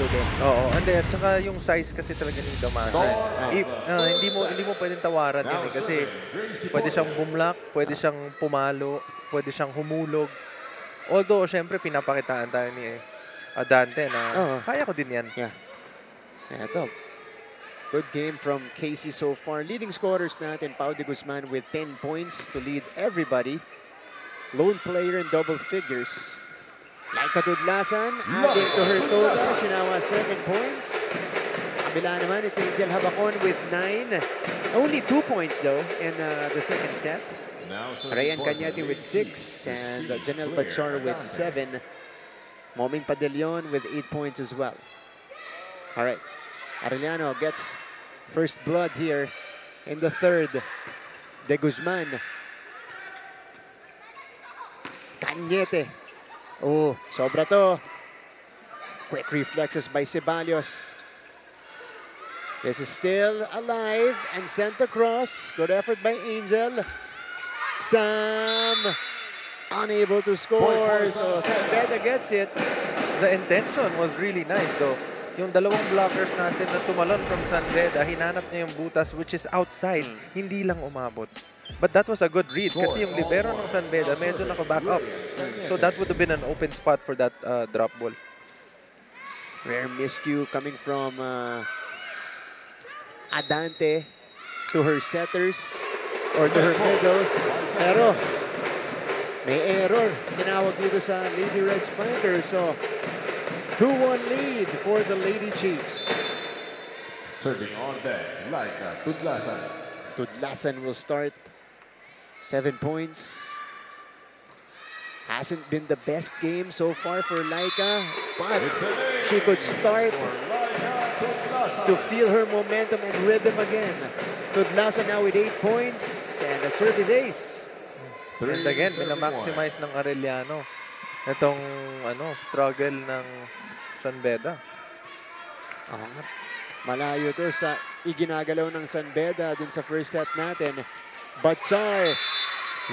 to them. Oo, and at saka yung size kasi talaga ni Damaso. Hindi mo pwedeng tawaran yun eh, kasi pwede siyang bumlock, pwede siyang pumalo, pwede siyang humulog. Although, syempre, pinapakitaan tayo ni Dante na kaya ko din yan. Yeah. Ito. Good game from Casey so far. Leading scorers natin, Pau de Guzman with 10 points to lead everybody. Lone player in double figures. Laika Tudlasan, adding to her total. She now has 7 points. Sa kabila naman, it's Angel Habacon with 9. Only 2 points though in the second set. Rayan Cañete with 6 and Janelle Bachar with 7. Moming Padillon with 8 points as well. All right. Arellano gets first blood here in the third. De Guzman. Cañete. Oh, sobra to. Quick reflexes by Ceballos. This is still alive and sent across. Good effort by Angel. Sam unable to score. So Sanbeda gets it. The intention was really nice though. Yung dalawang blockers natin na tumalon from Sanbeda, hinanap niya yung butas which is outside. Hindi lang umabot. But that was a good read kasi yung libero ng Sanbeda medyo naka-back up. So that would have been an open spot for that drop ball. Rare miscue coming from Adante to her setters or to her middles. Pero may error. Tinawag dito sa Lady Red Spikers. So 2-1 lead for the Lady Chiefs. Serving on deck, Laika Tudlasan. Tudlasan will start. 7 points. Hasn't been the best game so far for Laika, but she could start to feel her momentum and rhythm again. Tudlasan now with 8 points and the serve is ace. And again, minamaximize ng Arellano itong struggle ng Sanbeda. Malayo to sa iginagalaw ng Sanbeda dun sa first set natin. Bachar.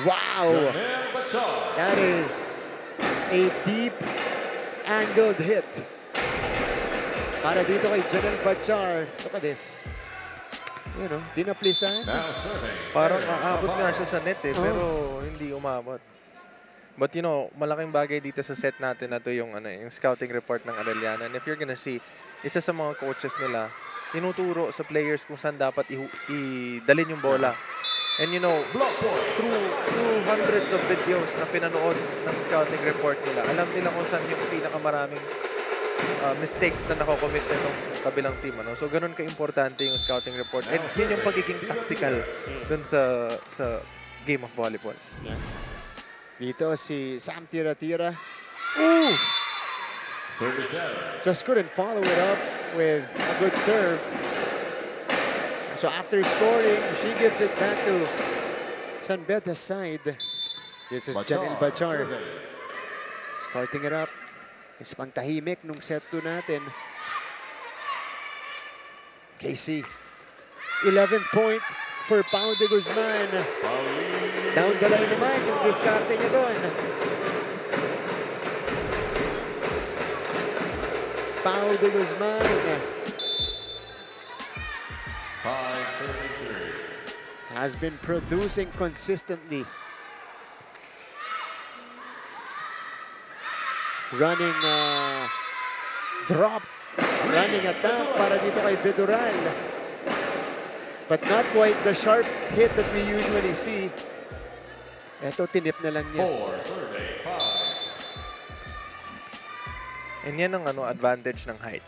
Wow! That is a deep angled hit. Para dito kay Janelle Bachar. Look at this. You know, dinaplisan. Parang aabot nga siya sa net eh, pero hindi umabot. But you know, malaking bagay dito sa set natin na to yung scouting report ng Arellano. And if you're gonna see, isa sa mga coaches nila, tinuturo sa players kung saan dapat idalin yung bola. And you know, through hundreds of videos na pinanood ng scouting report nila, alam nila kung saan yung pinakamaraming mistakes na nakocommit nitong kabilang team. So ganun ka-importante yung scouting report. And yun yung pagiging tactical dun sa game of volleyball. Yeah. Dito si Sam Tira-Tira. Ooh! Just couldn't follow it up with a good serve. So after scoring, she gives it back to Sanbeda's side. This is Janelle Bachar. Starting it up. Is pang tahimik nung set 2 natin. KC. 11th point for Pau de Guzman. Down the line naman yung diskarte niya doon. Pau de Guzman. 5-33. Has been producing consistently. Running drop. Running attack para dito kay Bedural. But not quite the sharp hit that we usually see. Ito, tinip na lang niya. And yan ang advantage ng height.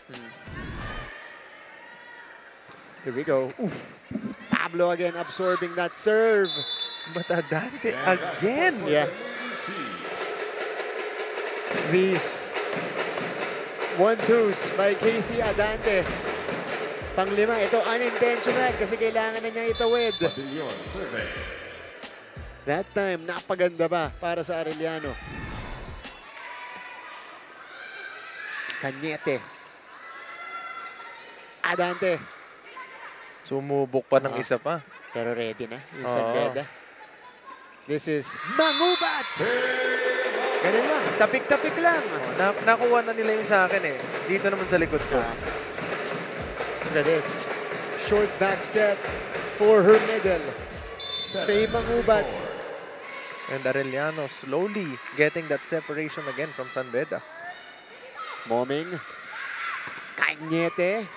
Here we go. Oof. Pablo again absorbing that serve. But Adante again. Yeah. These 1-2s by Casey Adante. Panglima, ito unintentional kasi kailangan na niyang itawid. That time, napaganda ba para sa Arellano. Cañete. Adante. Sumubok pa ng isa pa. Pero ready na yung Sanbeda. This is Mangubat! Ganun lang. Tapik-tapik lang. Nakuha na nila yung sa akin eh. Dito naman sa likod ko. Look at this. Short back set for her middle. Faye Mangubat. And Arellano slowly getting that separation again from San Beda. Moming. Cañete.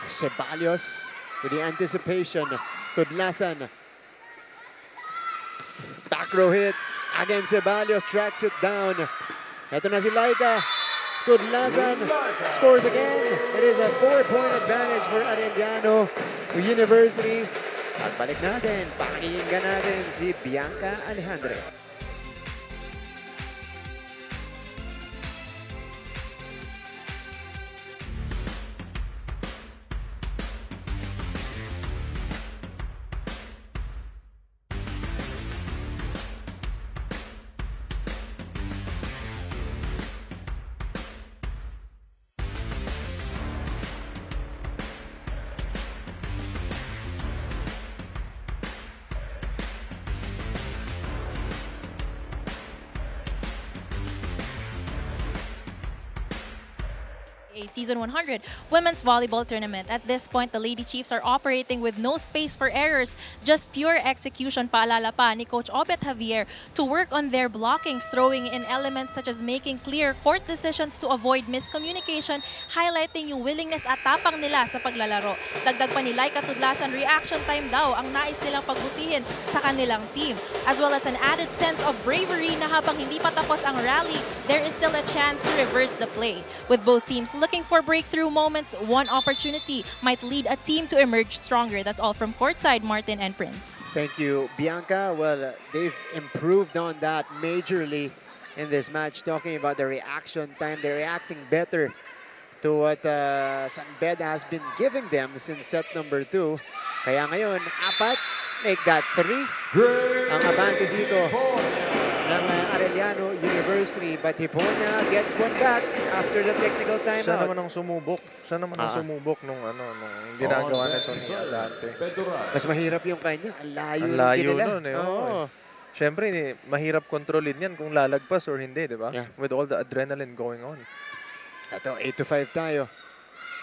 Ceballos with the anticipation. Tudlasan. Back row hit. Again, Ceballos tracks it down. Ito na si Laika. Tudlasan scores again. It is a 4-point advantage for Arellano University. At balik natin, pakinggan natin si Bianca Alejandre. A Season 100 Women's Volleyball Tournament. At this point, the Lady Chiefs are operating with no space for errors, just pure execution. Paalala pa ni Coach Obet Javier to work on their blockings, throwing in elements such as making clear court decisions to avoid miscommunication, highlighting yung willingness at tapang nila sa paglalaro. Dagdag pa ni Laika Tudlasan, reaction time daw ang nais nilang pagbutihin sa kanilang team, as well as an added sense of bravery na habang hindi pa tapos ang rally, there is still a chance to reverse the play. With both teams looking for breakthrough moments, one opportunity might lead a team to emerge stronger. That's all from courtside, Martin and Prince. Thank you, Bianca. Well, they've improved on that majorly in this match. Talking about the reaction time, they're reacting better to what San Beda has been giving them since set number 2. Kaya ngayon, 4, make that 3. Ang abante dito ng Arellano University, but Hiponia gets one back after the technical timeout. Siya naman ang sumubok. Siya naman ang sumubok nung ginagawa nito ni Adante. Mas mahirap yung kanya. Ang layo, ang layo nila. nun eh. Oh. Siyempre, mahirap kontrolin yan kung lalagpas or hindi, di ba? Yeah. With all the adrenaline going on. Ito, 8-5 tayo.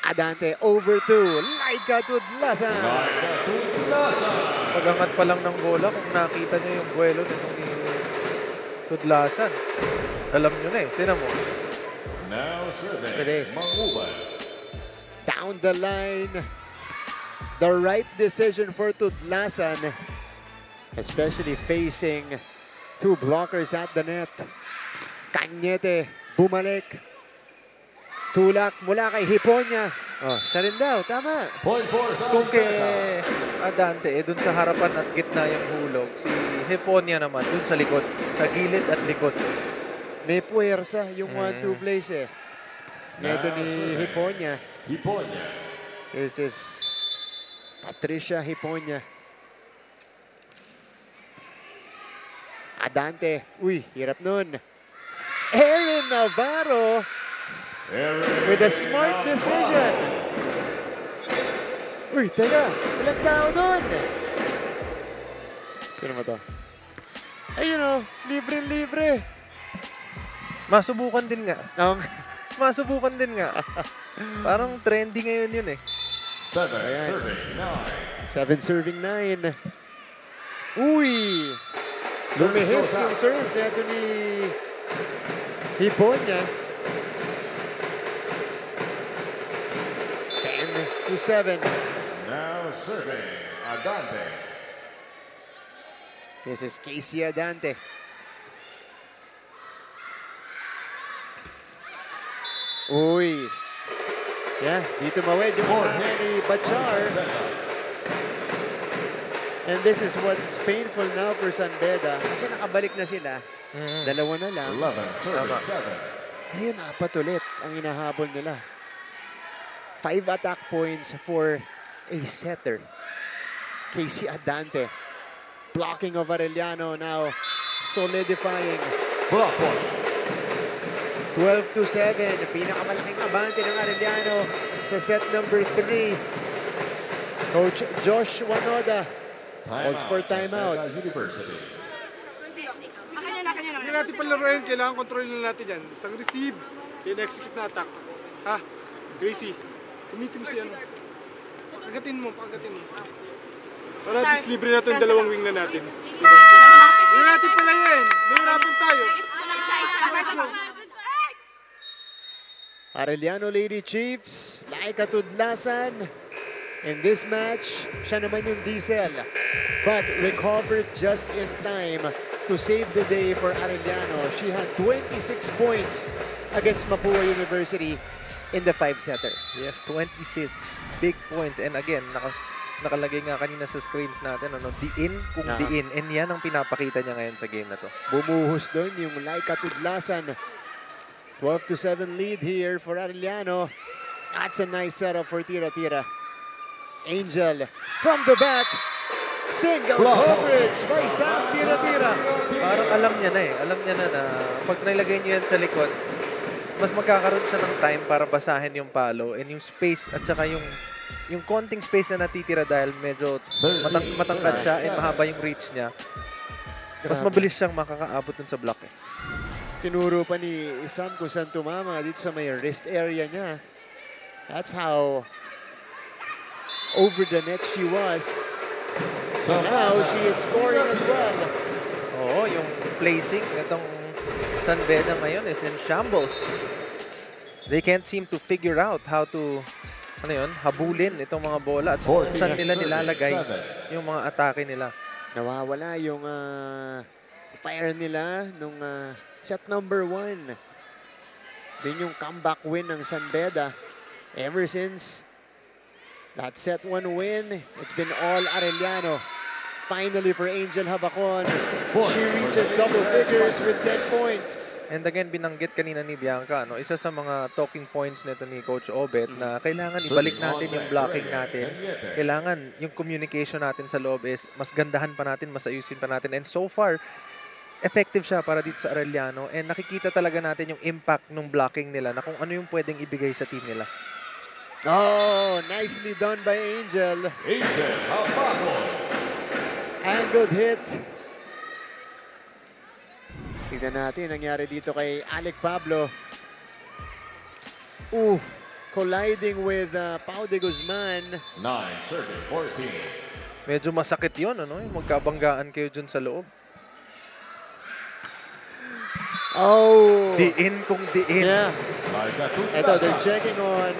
Adante over to Laika Tudlasan. Pagangat pa lang ng bola, kung nakita niyo yung buwelo nitong ni Tudlasan. Alam niyo na eh. Tinan mo. Now serving, Look at this. Mangubat. Down the line. The right decision for Tudlasan. Especially facing 2 blockers at the net. Cañete, bumalik. Tulak mula kay Hiponia. Oh, siya rin daw, tama. Point for San Kung kay Beda. Adante, dun sa harapan at gitna yung hulog. Si Hiponia naman, dun sa likod. Sa gilid at likod. May puwersa yung 1-2 plays eh. Ito ni Hiponia. Hiponia. This is Patricia Hiponia. Adante. Uy, hirap nun. Erin Navarro with a smart decision. Uy, teka. Ilang tao doon? Sino mo to? Ayun o, libre-libre. Masubukan din nga. Masubukan din nga. Parang trendy ngayon yun eh. 7 Ayan. serving 7 9. serving 9. Uy! Lumihis yung serve neto ni Hiponia. 10-7. Now serving Adante. This is Casey Adante. Uy. Yeah, dito mawed yung mga ni Bachar. And this is what's painful now for San Beda. Kasi nakabalik na sila. Dalawa na lang. 11 serving 7. Ngayon, 4 ulit ang inahabol nila. 5 attack points for a setter. Casey Adante. Blocking of Arellano now solidifying. Block point. 12-7. Pinakamalaking abante ng Arellano sa set number 3. Coach Josh Wanoda calls for timeout. University. ka natin palaruin, kailangan kontrolin natin yan. Isang receive, in-execute na attack. Ha? Gracie, kumitin mo si ano. Pakagatin mo. Para at least libre na ito yung dalawang wing na natin. Diba? Hindi natin palayin. Mahirapan tayo. Arellano Lady Chiefs, Laika Tudlasan. In this match, siya naman yung diesel. But recovered just in time to save the day for Arellano. She had 26 points against Mapua University in the 5-setter. Yes, 26 big points. And again, nakalagay nga kanina sa screens natin, diin kung diin. And yan ang pinapakita niya ngayon sa game na to. Bumuhos doon yung Laika Tudlasan. 12-7 lead here for Arellano. That's a nice setup for Tira-Tira. Angel from the back. Single coverage by Sam Tira-Tira. Parang alam niya na Alam niya na pag nilagay niyo yan sa likod, mas magkakaroon siya ng time para basahin yung palo and yung space at saka yung konting space na natitira dahil medyo matangkad siya and mahaba yung reach niya. Mas mabilis siyang makakaabot dun sa block. Tinuro pa ni Sam kung saan tumama dito sa may wrist area niya. That's how over the net she was. So now she is scoring as well. Oo, yung placing itong San Beda ngayon is in shambles. They can't seem to figure out how to habulin itong mga bola at saan nila nilalagay yung mga atake nila. Nawawala yung fire nila nung set number 1. Din yung comeback win ng San Beda. Ever since that set 1 win, it's been all Arellano. Finally for Angel Habacon, she reaches double figures with 10 points. And again, binanggit kanina ni Bianca, isa sa mga talking points nito ni Coach Obet na kailangan ibalik natin yung blocking natin. Kailangan yung communication natin sa loob is mas gandahan pa natin, mas ayusin pa natin. And so far, effective siya para dito sa Arellano. And nakikita talaga natin yung impact ng blocking nila na kung ano yung pwedeng ibigay sa team nila. Oh, nicely done by Angel. Angel Habacon. Angled hit. Tignan natin nangyari dito kay Alec Pablo. Oof. Colliding with Pau de Guzman. 9-14. Medyo masakit yun, yung magkabanggaan kayo dyan sa loob. Oh. Diin kung diin. Yeah. Ito, they're checking on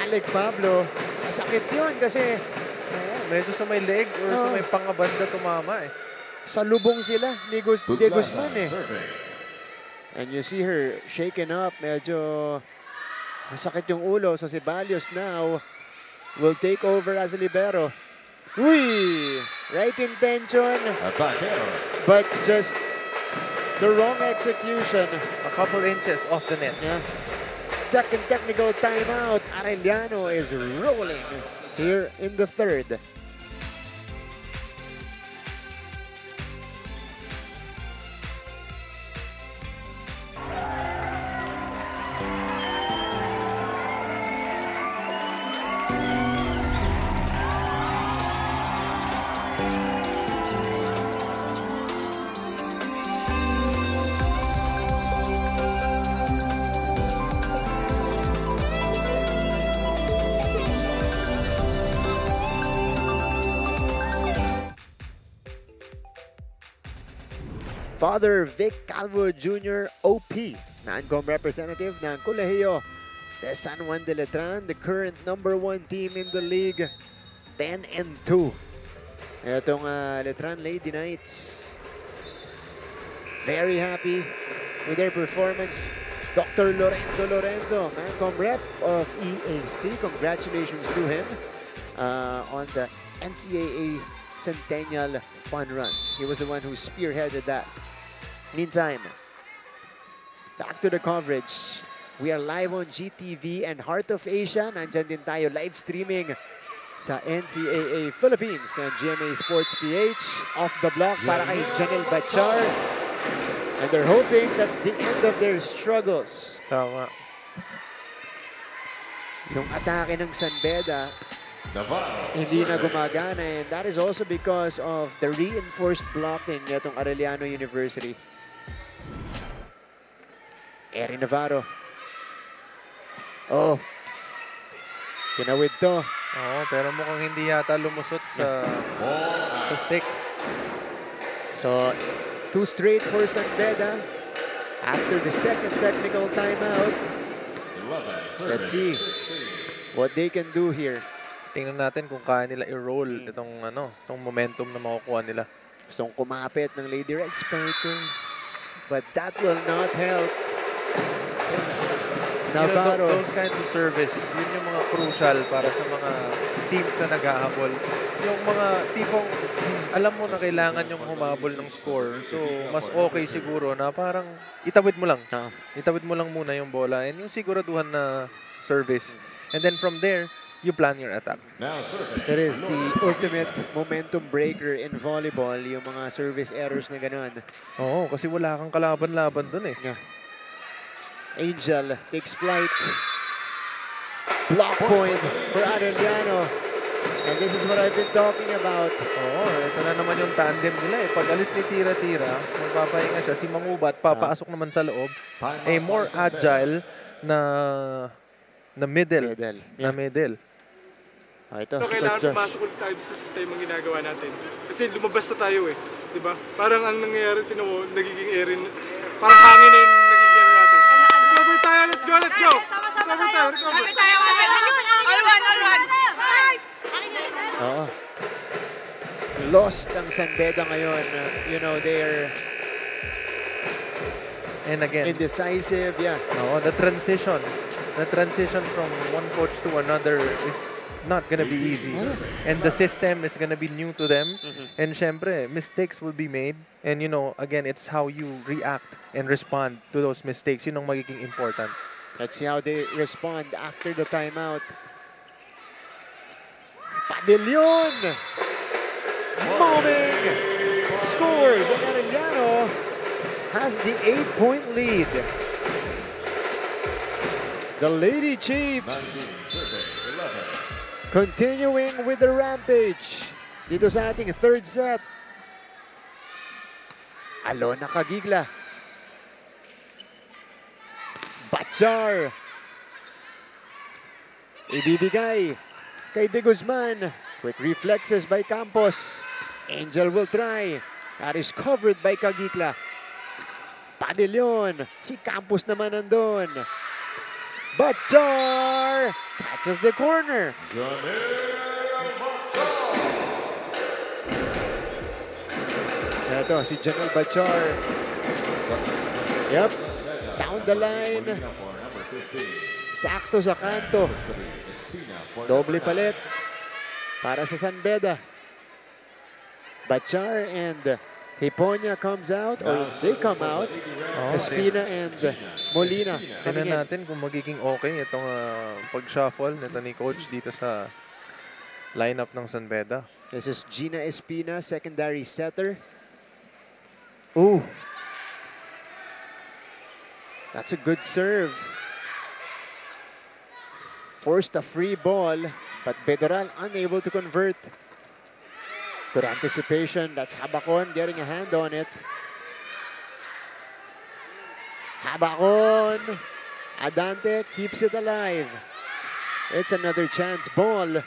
Alec Pablo. Masakit yun kasi medyo sa may leg or sa may pangabanda tumama sa lubong sila ni de Guzman And you see her shaken up. Medyo masakit yung ulo. So si Balios now will take over as a libero. Uy! Right intention. But just the wrong execution. A couple inches off the net. Yeah. Second technical timeout. Arellano is rolling here in the third. Father Vic Calvo Jr. OP, non-com representative ng Colegio de San Juan de Letran, the current #1 team in the league, 10-2. Itong Letran Lady Knights, very happy with their performance. Dr. Lorenzo, non-com rep of EAC, congratulations to him on the NCAA Centennial Fun Run. He was the one who spearheaded that. Meantime, back to the coverage. We are live on GTV and Heart of Asia. Nandyan din tayo live streaming sa NCAA Philippines and GMA Sports PH. Off the block para kay Janelle Bachar. And they're hoping that's the end of their struggles. Tama. Yung atake ng San Beda, hindi na gumagana. And that is also because of the reinforced blocking nitong Arellano University. Erin Navarro. Oh. Tinawid to. Oo, pero mukhang hindi yata lumusot sa stick. So, 2 straight for San Beda. After the second technical timeout. Let's see what they can do here. Tingnan natin kung kaya nila i-roll itong momentum na makukuha nila. Gustong kumapit ng Lady Red Spikers. But that will not help. Navarro. Those kinds of service, yun yung mga crucial para sa mga teams na naghahabol. Yung mga tipong alam mo na kailangan yung humabol ng score. So, mas okay siguro na parang itawid mo lang. Itawid mo lang muna yung bola and yung siguraduhan na service. And then from there, you plan your attack. That is the ultimate momentum breaker in volleyball, yung mga service errors na ganun. Oo, kasi wala kang kalaban-laban dun eh. Yeah. Angel takes flight. Block point for Arellano. And this is what I've been talking about. Oo, ito na naman yung tandem nila eh. Pag alis ni Tira-Tira, magpapahinga siya. Si Mangubat, papasok naman sa loob. A more agile na middle. Na middle. Ito, So, kailangan pumasok ulit tayo sa sistema ng ginagawa natin. Kasi lumabas na tayo eh. Diba? Parang ang nangyayari, tinuo, nagiging Erin. Parang hangin na yung nagiging ano natin. Recover tayo, let's go, let's go! Recover tayo, recover. All one. Oo. Lost ang San Beda ngayon. You know, they're And again, indecisive. Yeah. no, the transition from one coach to another is not gonna be easy. And the system is gonna be new to them. And syempre, mistakes will be made. And you know, again, it's how you react and respond to those mistakes. Yun ang magiging important. Let's see how they respond after the timeout. Padillon! Moming! Scores! And Arellano has the 8-point lead. The Lady Chiefs continuing with the rampage dito sa ating third set. Alona Cagigla. Bachar. Ibibigay kay De Guzman. Quick reflexes by Campos. Angel will try. That is covered by Cagigla. Padillon. Si Campos naman nandun. Bachar catches the corner. Ito, si Janelle Bachar. Yep. Down the line. Sakto sa kanto. Doble palit para sa San Beda. Bachar and Hiponia comes out, or they come out. Espina and Molina coming Tingnan in. natin kung magiging okay itong pag-shuffle nito ni Coach dito sa lineup ng San Beda. This is Gina Espina, secondary setter. Ooh. That's a good serve. Forced a free ball, but Bedoral unable to convert. Good anticipation. That's Habacon getting a hand on it. Habacon. Adante keeps it alive. It's another chance ball.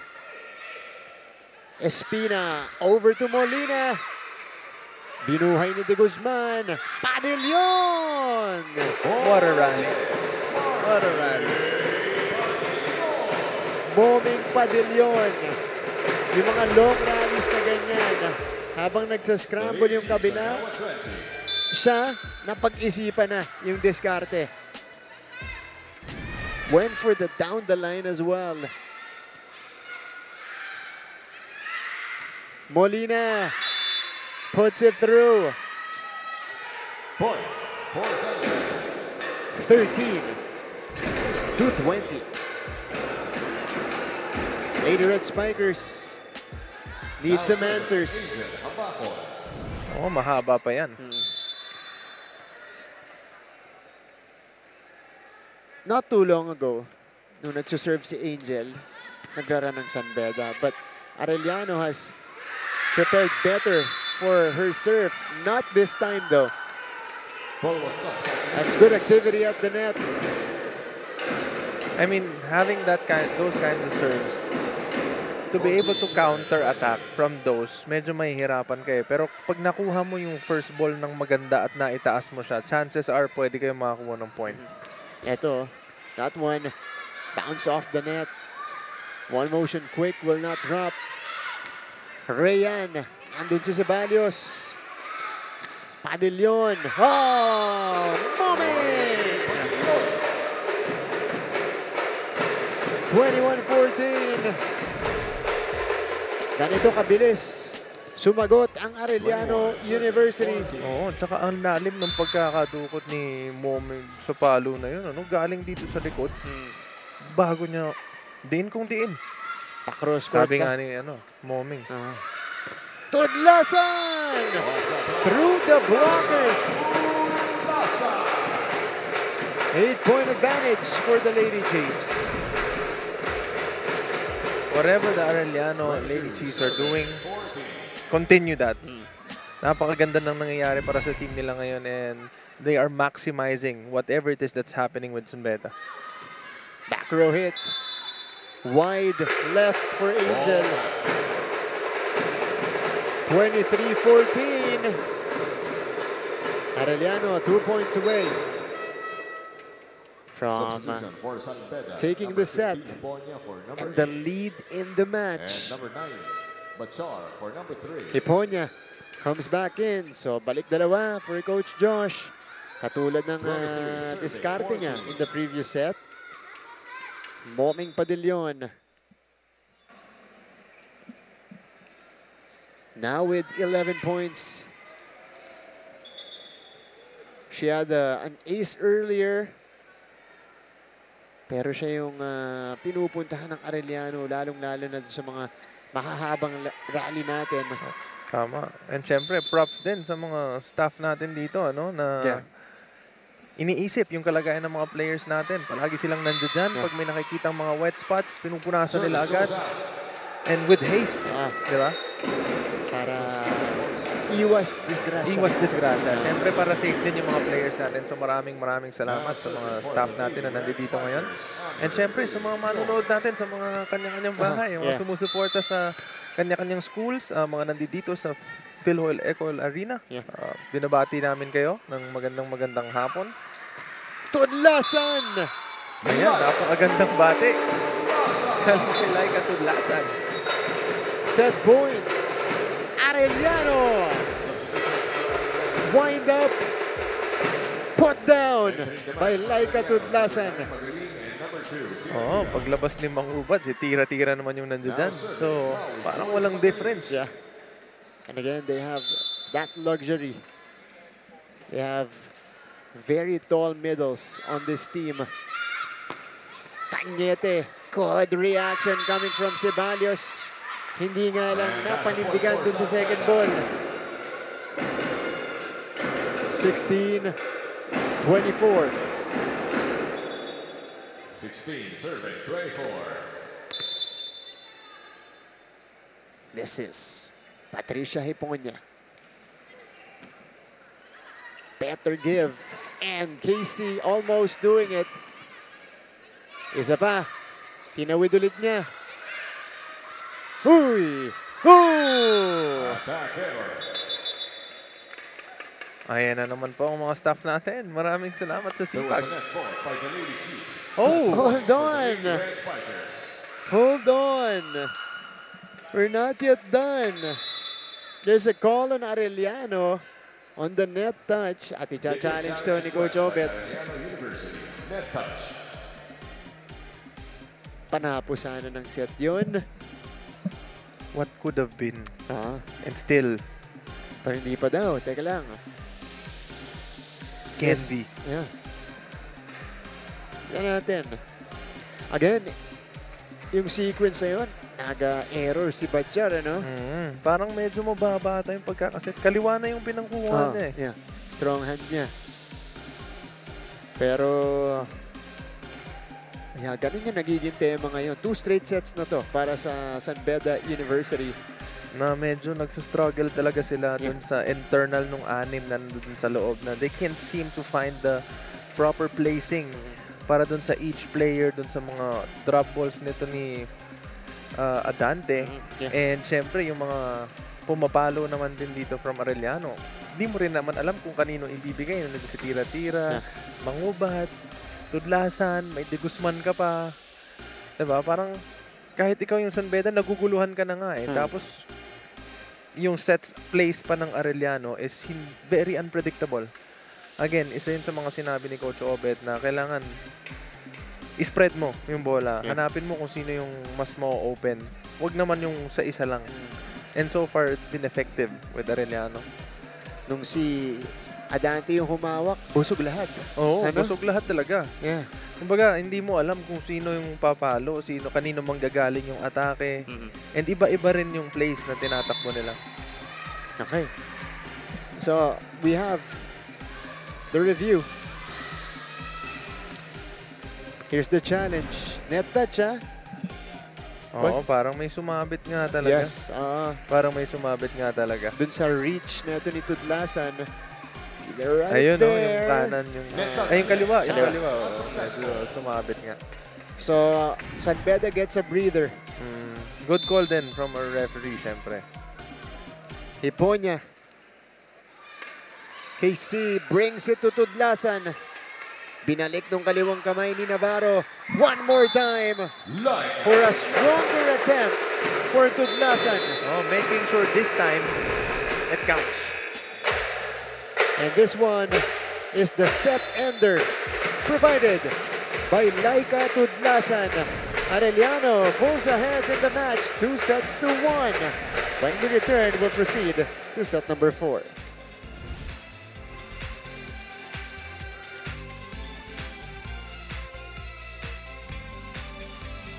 Espina over to Molina. Binuhay ni De Guzman. Padillon! What a rally. What a rally. Moming Padillon. Yung mga long rallies na ganyan. Habang nagsascramble yung kabila, siya napag-isipan na yung diskarte. Went for the down the line as well. Molina puts it through. 13-20. Lady Red Spikers need some answers. Oo, mahaba pa yan. Not too long ago, nung nagsuserve si Angel, nagrara ng San Beda. But Arellano has prepared better for her serve. Not this time though. That's good activity at the net. I mean, having those kinds of serves, to be able to counter-attack from those, medyo mahihirapan kayo. Pero pag nakuha mo yung first ball ng maganda at naitaas mo siya, chances are pwede kayo makakuha ng point. Ito, that one, bounce off the net. One motion quick, will not drop. Rayan, andun si Ceballos. Padillon. Oh, moment! 21-14. Ganito kabilis. Sumagot ang Arellano University. Oo, tsaka ang lalim ng pagkakadukot ni Moming sa palo na yun. Ano? Galing dito sa likod. Bago niya, diin kung diin. Pakros. Sabi nga ni Moming. Tudlasan! Through the blockers. 8-point advantage for the Lady Chiefs. Whatever the Arellano Lady Chiefs are doing, continue that. Napakaganda ng nangyayari para sa team nila ngayon, and they are maximizing whatever it is that's happening with Simbeta. Back row hit. Wide left for Angel. 23-14. Arellano 2 points away from taking the set and the lead in the match. Hiponya comes back in. So balik dalawa for Coach Josh. Katulad ng diskarte niya in the previous set. Moming Padillon. Now with 11 points. She had an ace earlier. Pero siya yung pinupuntahan ng Arellano, lalong-lalo na sa mga mahahabang rally natin. Tama. And syempre, props din sa mga staff natin dito, na iniisip yung kalagayan ng mga players natin. Palagi silang nandiyan dyan. Pag may nakikitang mga wet spots, pinupunasan nila agad. And with haste. Di ba? Para iwas disgrasya. Iwas disgrasya. Siyempre para safe din yung mga players natin. So maraming salamat sa mga staff natin na nandito ngayon. And siyempre sa mga manonood natin sa mga kanya-kanyang bahay, yung mga sumusuporta sa kanya-kanyang schools, mga nandito sa PhilHoil Eco Arena. Binabati namin kayo ng magandang hapon. Tudlasan! Ayan, napakagandang bati. Kay Laika Tudlasan. Set point. Arellano. Wind up. Put down by Laika Tudlasan. Paglabas ni Mang Ubad, tira-tira naman yung nandiyan dyan. So, parang walang difference. Yeah. And again, they have that luxury. They have very tall middles on this team. Cañete. Good reaction coming from Ceballos. Hindi nga lang napanindigan dun sa second ball. 16-24. 16, serving 24. This is Patricia Hiponya. Better give. And Casey almost doing it. Isa pa. Tinawid ulit niya. Huy! Ayan na naman po ang mga staff natin. Maraming salamat sa sipag. Hold on! Hold on! We're not yet done. There's a call on Arellano on the net touch. At i-challenge to ni Coach Obet. Panapos sana ng set yun. What could have been. And still. Pero hindi pa daw. Teka lang. Can be. Yeah. Yan natin. Again, yung sequence na yun, naga-error si Batchar, ano? Parang medyo mababa ata yung pagkakaset. Kaliwa na yung pinangkuhan niya eh. Yeah. Strong hand niya. Pero, ganun yung nagiging tema ngayon. 2 straight sets na to para sa San Beda University. na medyo nagsustruggle talaga sila dun sa internal nung anim na nandun sa loob na they can't seem to find the proper placing para dun sa each player, dun sa mga drop balls nito ni Adante. And syempre, yung mga pumapalo naman din dito from Arellano. Hindi mo rin naman alam kung kanino ibibigay. Nagsitira-tira, mangubat, tudlasan, may De Guzman ka pa. Diba? Parang kahit ikaw yung San Beda, naguguluhan ka na nga eh. Tapos, yung set place pa ng Arellano is very unpredictable. Again, isa yun sa mga sinabi ni Coach Obet na kailangan i-spread mo yung bola. Hanapin mo kung sino yung mas mo-open. Huwag naman yung sa isa lang. And so far, it's been effective with Arellano. Nung si Adante yung humawak, busog lahat. Oo, busog lahat talaga. Yeah. Kumbaga, hindi mo alam kung sino yung papalo, kanino manggagaling yung atake. And iba-iba rin yung plays na tinatakbo nila. Okay. So, we have the review. Here's the challenge. Net touch, ha? Oo, parang may sumabit nga talaga. Yes. Parang may sumabit nga talaga. Dun sa reach na ito ni Tudlasan. They're right Ayun, there. yung kanan. Yung kaliwa. Yung kaliwa. Medyo sumabit nga. So, San Beda gets a breather. Good call din from our referee, syempre. Hiponya. KC brings it to Tudlasan. Binalik nung kaliwang kamay ni Navarro. One more time for a stronger attempt for Tudlasan. Oh, making sure this time it counts. And this one is the set ender provided by Laika Tudlasan. Arellano pulls ahead in the match 2-1. When we return, we'll proceed to set number 4.